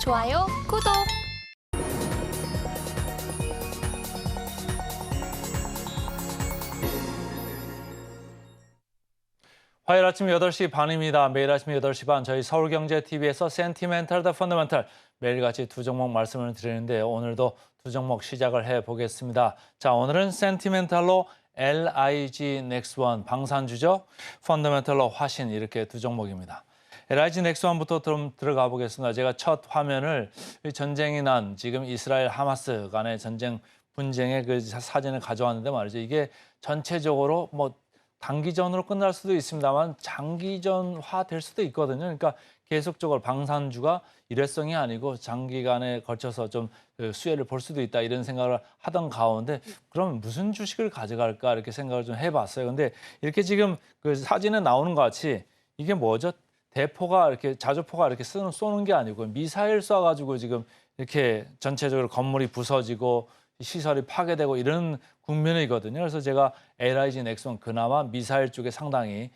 좋아요, 구독. 화요일 아침 8시 반입니다. 매일 아침 8시 반 저희 서울경제TV에서 센티멘탈 더 펀더멘탈 매일같이 두 종목 말씀을 드리는데요. 오늘도 두 종목 시작을 해보겠습니다. 자, 오늘은 센티멘탈로 LIG 넥스원 방산주죠. 펀더멘탈로 화신 이렇게 두 종목입니다. LIG 넥스원부터 좀 들어가 보겠습니다. 제가 첫 화면을 전쟁이 난 지금 이스라엘 하마스 간의 전쟁 분쟁의 그 사진을 가져왔는데 말이죠. 이게 전체적으로 뭐 단기전으로 끝날 수도 있습니다만 장기전화 될 수도 있거든요. 그러니까 계속적으로 방산주가 일회성이 아니고 장기간에 걸쳐서 좀 수혜를 볼 수도 있다 이런 생각을 하던 가운데 그럼 무슨 주식을 가져갈까 이렇게 생각을 좀 해봤어요. 근데 이렇게 지금 그 사진에 나오는 것 같이 이게 뭐죠? 대포가 이렇게 자주포가 이렇게 쏘는 게 아니고 미사일 쏴가지고 지금 이렇게 전체적으로 건물이 부서지고 시설이 파괴되고 이런 국면이거든요. 그래서 제가 LIG 넥스원 그나마 미사일 쪽에 상당히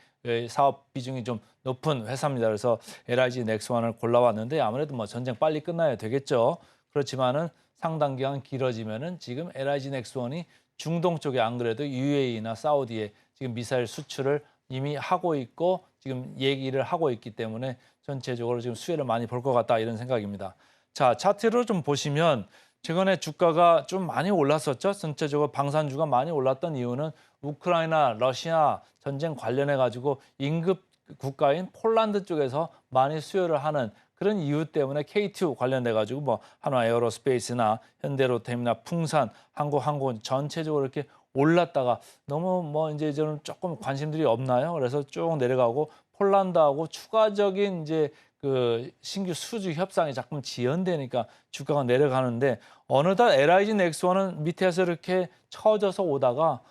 사업 비중이 좀 높은 회사입니다. 그래서 LIG 넥스원을 골라왔는데 아무래도 뭐 전쟁 빨리 끝나야 되겠죠. 그렇지만은 상당 기간 길어지면은 지금 LIG 넥스원이 중동 쪽에 안 그래도 UAE나 사우디에 지금 미사일 수출을 이미 하고 있고 지금 얘기를 하고 있기 때문에 전체적으로 지금 수혜를 많이 볼 것 같다 이런 생각입니다. 자, 차트로 좀 보시면 최근에 주가가 좀 많이 올랐었죠. 전체적으로 방산주가 많이 올랐던 이유는 우크라이나, 러시아 전쟁 관련해 가지고 인급 국가인 폴란드 쪽에서 많이 수요를 하는 그런 이유 때문에 K2 관련돼 가지고 뭐 한화 에어로스페이스나 현대로템이나 풍산, 한국항공 전체적으로 이렇게 올랐다가 너무 뭐 이제 저는 조금 관심들이 없나요? 그래서 쭉 내려가고 폴란드하고 추가적인 이제 그 신규 수주 협상이 자꾸 지연되니까 주가가 내려가는데 어느덧 LIG 넥스원은 밑에서 이렇게 처져서 오다가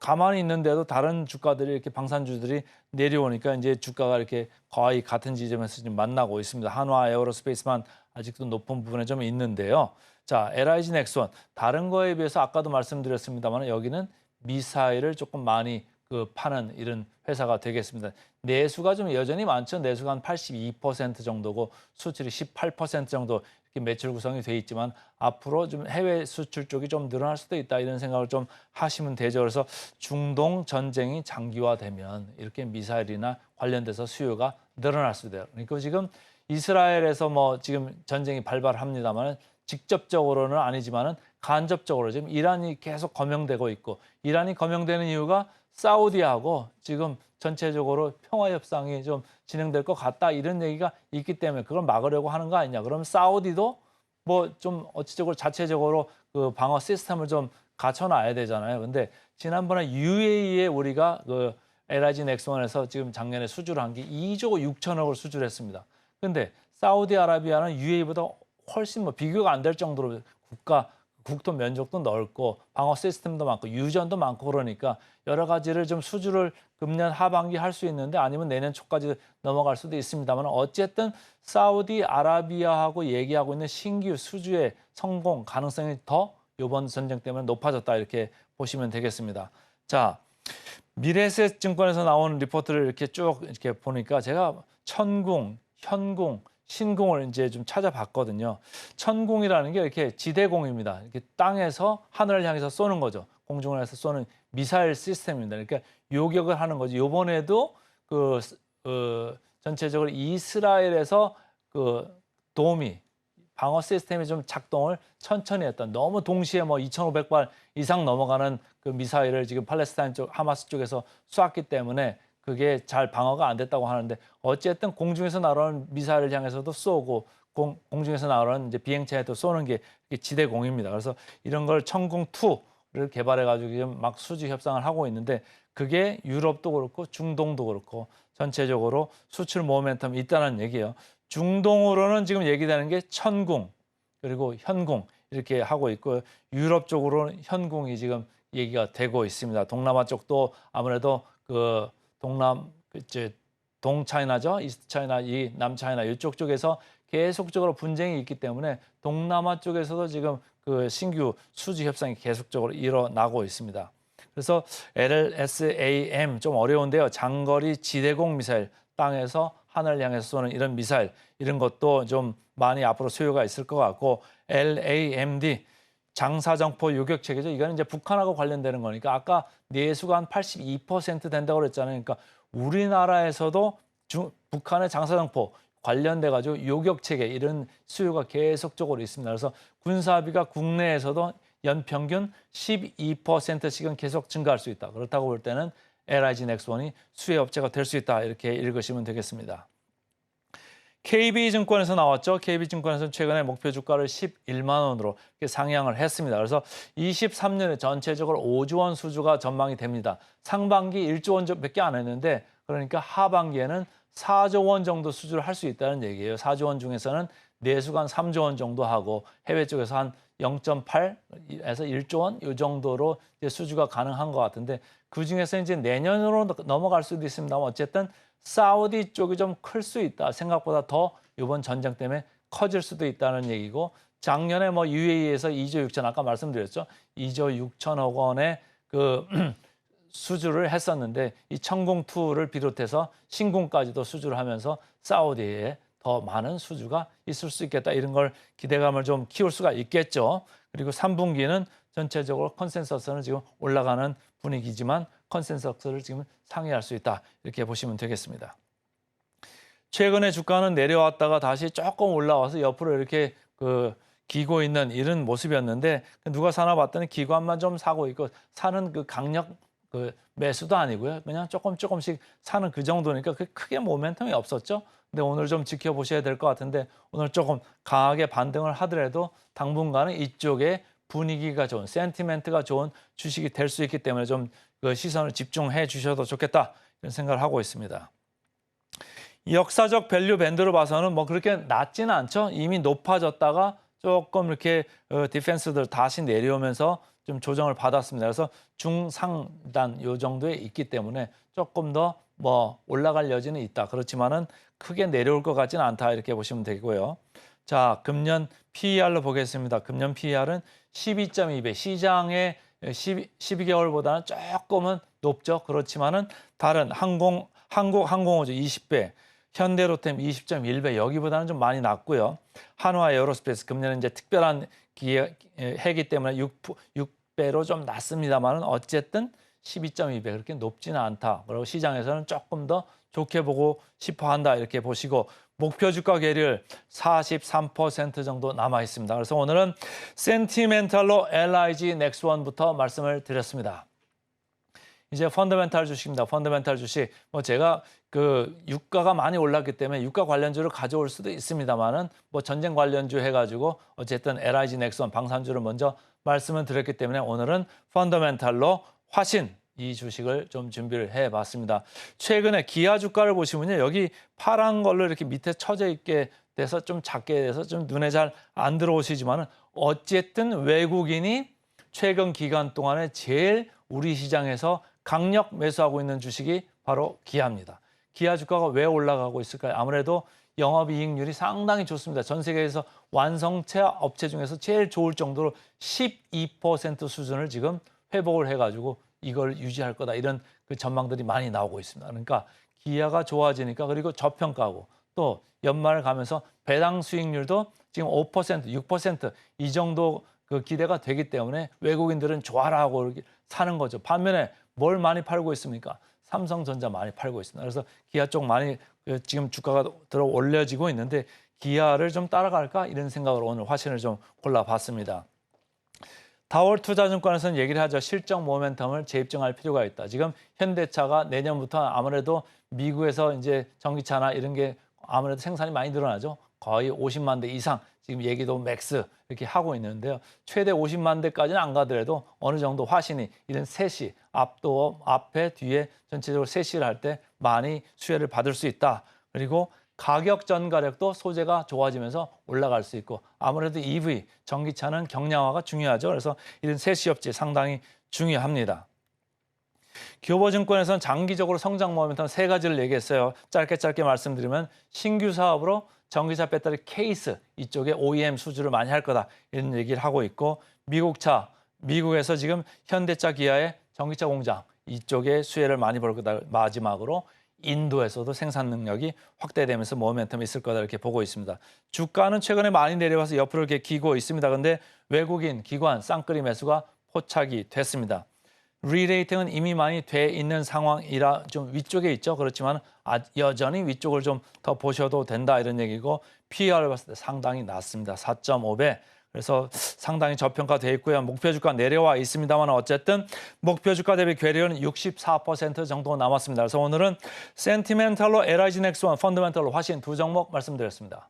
가만히 있는데도 다른 주가들이 이렇게 방산주들이 내려오니까 이제 주가가 이렇게 거의 같은 지점에서 지금 만나고 있습니다. 한화 에어로스페이스만 아직도 높은 부분에 좀 있는데요. 자, LIG 넥스원 다른 거에 비해서 아까도 말씀드렸습니다만 여기는 미사일을 조금 많이 그 파는 이런 회사가 되겠습니다. 내수가 좀 여전히 많죠. 내수가 한 82% 정도고 수출이 18% 정도 이렇게 매출 구성이 돼 있지만 앞으로 좀 해외 수출 쪽이 좀 늘어날 수도 있다 이런 생각을 좀 하시면 되죠. 그래서 중동 전쟁이 장기화되면 이렇게 미사일이나 관련돼서 수요가 늘어날 수도 있어요. 그러니까 지금 이스라엘에서 뭐 지금 전쟁이 발발합니다만 직접적으로는 아니지만은 간접적으로 지금 이란이 계속 거명되고 있고 이란이 거명되는 이유가 사우디하고 지금 전체적으로 평화 협상이 좀 진행될 것 같다 이런 얘기가 있기 때문에 그걸 막으려고 하는 거 아니냐. 그럼 사우디도 뭐 좀 어찌적으로 자체적으로 그 방어 시스템을 좀 갖춰놔야 되잖아요. 근데 지난번에 UAE에 우리가 그 LIG 넥스원에서 지금 작년에 수주를 한 게 2조 6천억을 수주를 했습니다. 근데 사우디아라비아는 UAE보다 훨씬 뭐 비교가 안 될 정도로 국토 면적도 넓고 방어 시스템도 많고 유전도 많고 그러니까 여러 가지를 좀 수주를 금년 하반기 할 수 있는데 아니면 내년 초까지 넘어갈 수도 있습니다만 어쨌든 사우디아라비아하고 얘기하고 있는 신규 수주의 성공 가능성이 더 이번 전쟁 때문에 높아졌다 이렇게 보시면 되겠습니다. 자, 미래에셋증권에서 나온 리포트를 이렇게 쭉 이렇게 보니까 제가 천궁, 현궁, 신궁을 이제 좀 찾아봤거든요. 천궁이라는 게 이렇게 지대공입니다. 이렇게 땅에서 하늘을 향해서 쏘는 거죠. 공중을 해서 쏘는 미사일 시스템입니다. 그러니까 요격을 하는 거죠. 이번에도 전체적으로 이스라엘에서 그 도움이 방어 시스템이 좀 작동을 천천히 했던 너무 동시에 뭐 2,500발 이상 넘어가는 그 미사일을 지금 팔레스타인 쪽 하마스 쪽에서 쐈기 때문에 그게 잘 방어가 안 됐다고 하는데 어쨌든 공중에서 날아오는 미사일을 향해서도 쏘고 공중에서 날아오는 이제 비행체에도 쏘는 게 지대공입니다. 그래서 이런 걸 천궁2를 개발해가지고 지금 막 수주 협상을 하고 있는데 그게 유럽도 그렇고 중동도 그렇고 전체적으로 수출 모멘텀이 있다는 얘기예요. 중동으로는 지금 얘기되는 게 천궁 그리고 현궁 이렇게 하고 있고 유럽 쪽으로는 현궁이 지금 얘기가 되고 있습니다. 동남아 쪽도 아무래도 그 동차이나죠. 이스트 차이나, 이 남차이나 이쪽 쪽에서 계속적으로 분쟁이 있기 때문에 동남아 쪽에서도 지금 그 신규 수주 협상이 계속적으로 일어나고 있습니다. 그래서 LSAM 좀 어려운데요. 장거리 지대공 미사일 땅에서 하늘을 향해서 쏘는 이런 미사일 이런 것도 좀 많이 앞으로 수요가 있을 것 같고 LAMD 장사정포 요격 체계죠. 이거는 이제 북한하고 관련되는 거니까 아까 내수가 한 82% 된다고 그랬잖아요. 그러니까 우리나라에서도 북한의 장사정포 관련돼 가지고 요격 체계 이런 수요가 계속적으로 있습니다. 그래서 군사비가 국내에서도 연평균 12%씩은 계속 증가할 수 있다. 그렇다고 볼 때는 LIG 넥스원이 수혜 업체가 될 수 있다. 이렇게 읽으시면 되겠습니다. KB증권에서 나왔죠. KB증권에서는 최근에 목표 주가를 11만 원으로 상향을 했습니다. 그래서 23년에 전체적으로 5조 원 수주가 전망이 됩니다. 상반기 1조 원밖에 안 했는데 그러니까 하반기에는 4조 원 정도 수주를 할 수 있다는 얘기예요. 4조 원 중에서는 내수가 한 3조 원 정도 하고 해외 쪽에서 한 0.8에서 1조 원 이 정도로 이제 수주가 가능한 것 같은데 그중에서 이제 내년으로 넘어갈 수도 있습니다만 어쨌든 사우디 쪽이 좀 클 수 있다. 생각보다 더 이번 전쟁 때문에 커질 수도 있다는 얘기고 작년에 뭐 UAE에서 2조 6천 아까 말씀드렸죠. 2조 6천억 원의 그 수주를 했었는데 이 천궁2를 비롯해서 신궁까지도 수주를 하면서 사우디에 더 많은 수주가 있을 수 있겠다. 이런 걸 기대감을 좀 키울 수가 있겠죠. 그리고 3분기는 전체적으로 컨센서스는 지금 올라가는 분위기지만 컨센서스를 지금 상회할 수 있다. 이렇게 보시면 되겠습니다. 최근에 주가는 내려왔다가 다시 조금 올라와서 옆으로 이렇게 기고 있는 이런 모습이었는데 누가 사나 봤더니 기관만 좀 사고 있고 사는 그 강력 매수도 아니고요. 그냥 조금씩 사는 그 정도니까 크게 모멘텀이 없었죠. 근데 오늘 좀 지켜보셔야 될 것 같은데 오늘 조금 강하게 반등을 하더라도 당분간은 이쪽에 분위기가 좋은, 센티멘트가 좋은 주식이 될 수 있기 때문에 좀 그 시선을 집중해 주셔도 좋겠다 이런 생각을 하고 있습니다. 역사적 밸류 밴드로 봐서는 뭐 그렇게 낮지는 않죠. 이미 높아졌다가 조금 이렇게 디펜스들 다시 내려오면서 좀 조정을 받았습니다. 그래서 중상단 요 정도에 있기 때문에 조금 더 뭐 올라갈 여지는 있다. 그렇지만은 크게 내려올 것 같지는 않다. 이렇게 보시면 되고요. 자, 금년 PER로 보겠습니다. 금년 PER은 12.2배. 시장의 12개월보다는 조금은 높죠. 그렇지만은 다른 한국 항공우주 20배, 현대로템 20.1배 여기보다는 좀 많이 낮고요. 한화 에어로스페이스 금년은 이제 특별한 해기 때문에 6배로 좀 낮습니다만은 어쨌든 12.2배 그렇게 높지는 않다. 그리고 시장에서는 조금 더 좋게 보고 싶어 한다. 이렇게 보시고 목표 주가 계율 43% 정도 남아 있습니다. 그래서 오늘은 센티멘탈로 LIG 넥스원부터 말씀을 드렸습니다. 이제 펀더멘탈 주식입니다. 펀더멘탈 주식. 뭐 제가 유가가 많이 올랐기 때문에 유가 관련주를 가져올 수도 있습니다만은 뭐 전쟁 관련주 해가지고 어쨌든 LIG 넥스원 방산주를 먼저 말씀을 드렸기 때문에 오늘은 펀더멘탈로 화신 이 주식을 좀 준비를 해봤습니다. 최근에 기아 주가를 보시면요. 여기 파란 걸로 이렇게 밑에 쳐져 있게 돼서 좀 작게 돼서 좀 눈에 잘 안 들어오시지만은 어쨌든 외국인이 최근 기간 동안에 제일 우리 시장에서 강력 매수하고 있는 주식이 바로 기아입니다. 기아 주가가 왜 올라가고 있을까요? 아무래도 영업이익률이 상당히 좋습니다. 전 세계에서 완성차 업체 중에서 제일 좋을 정도로 12% 수준을 지금 회복을 해가지고 이걸 유지할 거다. 이런 전망들이 많이 나오고 있습니다. 그러니까 기아가 좋아지니까 그리고 저평가하고 또 연말 가면서 배당 수익률도 지금 5%, 6%이 정도 기대가 되기 때문에 외국인들은 좋아라 하고 사는 거죠. 반면에 뭘 많이 팔고 있습니까? 삼성전자 많이 팔고 있습니다. 그래서 기아 쪽 많이 지금 주가가 들어 올려지고 있는데 기아를 좀 따라갈까 이런 생각으로 오늘 화신을 좀 골라봤습니다. 다월 투자증권에서는 얘기를 하죠. 실적 모멘텀을 재입증할 필요가 있다. 지금 현대차가 내년부터 아무래도 미국에서 이제 전기차나 이런 게 아무래도 생산이 많이 늘어나죠. 거의 50만 대 이상 지금 얘기도 맥스 이렇게 하고 있는데요. 최대 50만 대까지는 안 가더라도 어느 정도 화신이 이런 셋이 앞에 뒤에 전체적으로 셋이를 할 때 많이 수혜를 받을 수 있다. 그리고 가격 전가력도 소재가 좋아지면서 올라갈 수 있고 아무래도 EV, 전기차는 경량화가 중요하죠. 그래서 이런 셋이 업체 상당히 중요합니다. 교보증권에서는 장기적으로 성장 모멘텀 세 가지를 얘기했어요. 짧게 말씀드리면 신규 사업으로 전기차 배터리 케이스 이쪽에 OEM 수주를 많이 할 거다 이런 얘기를 하고 있고 미국에서 지금 현대차 기아의 전기차 공장 이쪽에 수혜를 많이 볼 거다. 마지막으로 인도에서도 생산 능력이 확대되면서 모멘텀이 있을 거다 이렇게 보고 있습니다. 주가는 최근에 많이 내려와서 옆으로 이렇게 기고 있습니다. 그런데 외국인 기관 쌍끌이 매수가 포착이 됐습니다. 리레이팅은 이미 많이 돼 있는 상황이라 좀 위쪽에 있죠. 그렇지만 여전히 위쪽을 좀 더 보셔도 된다 이런 얘기고 PER을 봤을 때 상당히 낮습니다. 4.5배. 그래서 상당히 저평가돼 있고요. 목표 주가 내려와 있습니다만 어쨌든 목표 주가 대비 괴리는 64% 정도 남았습니다. 그래서 오늘은 센티멘탈로 LIG 넥스원, 펀더멘탈로 화신 두 종목 말씀드렸습니다.